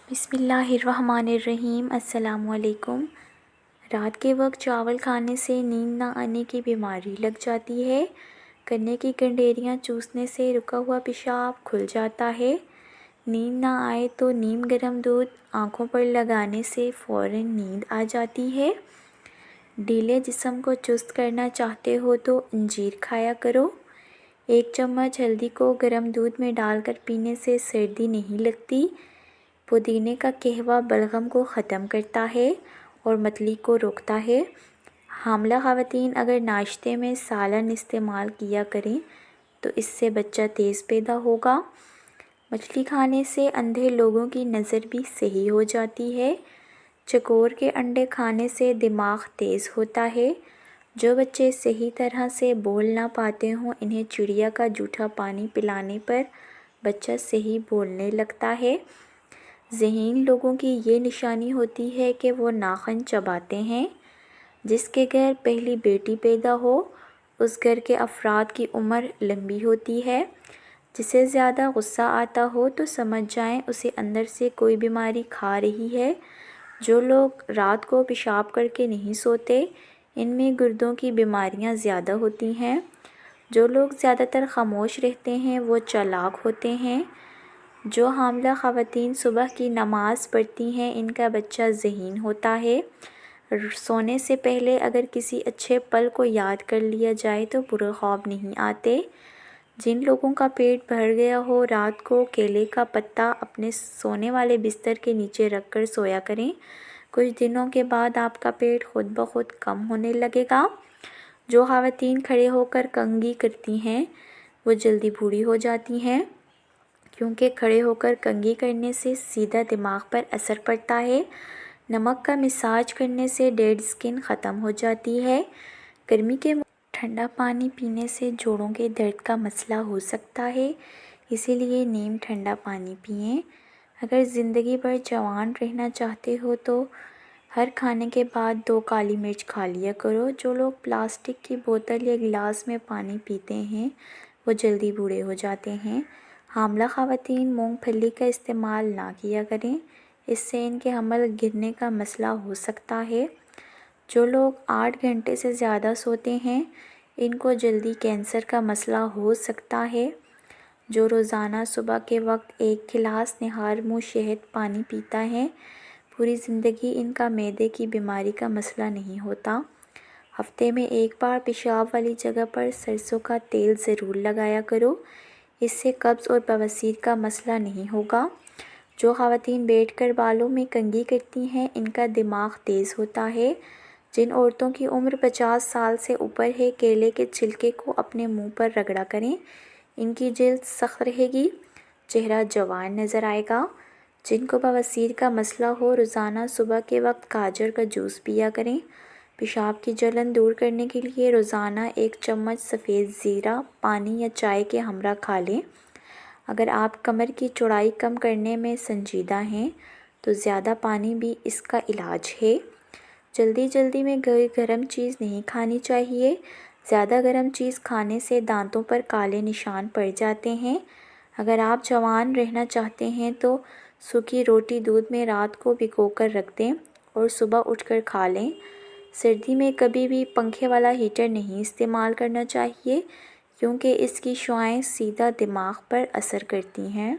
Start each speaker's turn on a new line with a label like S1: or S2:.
S1: بسم اللہ الرحمن الرحیم۔ السلام علیکم۔ رات کے وقت چاول کھانے سے نیند نہ آنے کی بیماری لگ جاتی ہے۔ گنے کی کنڈیریاں چوسنے سے رکا ہوا پیشاب کھل جاتا ہے۔ نیند نہ آئے تو نیم گرم دودھ آنکھوں پر لگانے سے فوراً نیند آ جاتی ہے۔ ڈھیلے جسم کو چست کرنا چاہتے ہو تو انجیر کھایا کرو۔ 1 چمچ ہلدی کو گرم دودھ میں ڈال کر پینے سے سردی نہیں لگتی۔ پودینے کا قہوہ بلغم کو ختم کرتا ہے اور متلی کو روکتا ہے۔ حاملہ خواتین اگر ناشتے میں سالن استعمال کیا کریں تو اس سے بچہ تیز پیدا ہوگا۔ مچھلی کھانے سے اندھے لوگوں کی نظر بھی صحیح ہو جاتی ہے۔ چکور کے انڈے کھانے سے دماغ تیز ہوتا ہے۔ جو بچے صحیح طرح سے بول نہ پاتے ہوں انہیں چڑیا کا جھوٹا پانی پلانے پر بچہ صحیح بولنے لگتا ہے۔ ذہین لوگوں کی یہ نشانی ہوتی ہے کہ وہ ناخن چباتے ہیں۔ جس کے گھر پہلی بیٹی پیدا ہو اس گھر کے افراد کی عمر لمبی ہوتی ہے۔ جسے زیادہ غصہ آتا ہو تو سمجھ جائیں اسے اندر سے کوئی بیماری کھا رہی ہے۔ جو لوگ رات کو پیشاب کر کے نہیں سوتے ان میں گردوں کی بیماریاں زیادہ ہوتی ہیں۔ جو لوگ زیادہ تر خاموش رہتے ہیں وہ چالاک ہوتے ہیں۔ جو حاملہ خواتین صبح کی نماز پڑھتی ہیں ان کا بچہ ذہین ہوتا ہے۔ سونے سے پہلے اگر کسی اچھے پل کو یاد کر لیا جائے تو برے خواب نہیں آتے۔ جن لوگوں کا پیٹ بھر گیا ہو رات کو کیلے کا پتا اپنے سونے والے بستر کے نیچے رکھ کر سویا کریں۔ کچھ دنوں کے بعد آپ کا پیٹ خود بخود کم ہونے لگے گا۔ جو خواتین کھڑے ہو کر کنگھی کرتی ہیں وہ جلدی بوڑھی ہو جاتی ہیں کیونکہ کھڑے ہو کر کنگھی کرنے سے سیدھا دماغ پر اثر پڑتا ہے۔ نمک کا مساج کرنے سے ڈیڈ اسکن ختم ہو جاتی ہے۔ گرمی کے موسم میں ٹھنڈا پانی پینے سے جوڑوں کے درد کا مسئلہ ہو سکتا ہے، اسی لیے نیم ٹھنڈا پانی پئیں۔ اگر زندگی بھر جوان رہنا چاہتے ہو تو ہر کھانے کے بعد 2 کالی مرچ کھا لیا کرو۔ جو لوگ پلاسٹک کی بوتل یا گلاس میں پانی پیتے ہیں وہ جلدی بوڑھے ہو جاتے ہیں۔ حاملہ خواتین مونگ پھلی کا استعمال نہ کیا کریں، اس سے ان کے حمل گرنے کا مسئلہ ہو سکتا ہے۔ جو لوگ 8 گھنٹے سے زیادہ سوتے ہیں ان کو جلدی کینسر کا مسئلہ ہو سکتا ہے۔ جو روزانہ صبح کے وقت 1 گلاس نہار منہ شہد پانی پیتا ہے پوری زندگی ان کا معدے کی بیماری کا مسئلہ نہیں ہوتا۔ ہفتے میں 1 بار پیشاب والی جگہ پر سرسوں کا تیل ضرور لگایا کرو، اس سے قبض اور بواسیر کا مسئلہ نہیں ہوگا۔ جو خواتین بیٹھ کر بالوں میں کنگھی کرتی ہیں ان کا دماغ تیز ہوتا ہے۔ جن عورتوں کی عمر 50 سال سے اوپر ہے کیلے کے چھلکے کو اپنے منہ پر رگڑا کریں، ان کی جلد سخت رہے گی، چہرہ جوان نظر آئے گا۔ جن کو بواسیر کا مسئلہ ہو روزانہ صبح کے وقت گاجر کا جوس پیا کریں۔ پیشاب کی جلن دور کرنے کے لیے روزانہ 1 چمچ سفید زیرہ پانی یا چائے کے ہمراہ کھا لیں۔ اگر آپ کمر کی چوڑائی کم کرنے میں سنجیدہ ہیں تو زیادہ پانی بھی اس کا علاج ہے۔ جلدی جلدی میں گرم چیز نہیں کھانی چاہیے، زیادہ گرم چیز کھانے سے دانتوں پر کالے نشان پڑ جاتے ہیں۔ اگر آپ جوان رہنا چاہتے ہیں تو سوکھی روٹی دودھ میں رات کو بھگو کر رکھ دیں اور صبح اٹھ کر کھا لیں۔ سردی میں کبھی بھی پنکھے والا ہیٹر نہیں استعمال کرنا چاہیے کیونکہ اس کی شعاعیں سیدھا دماغ پر اثر کرتی ہیں۔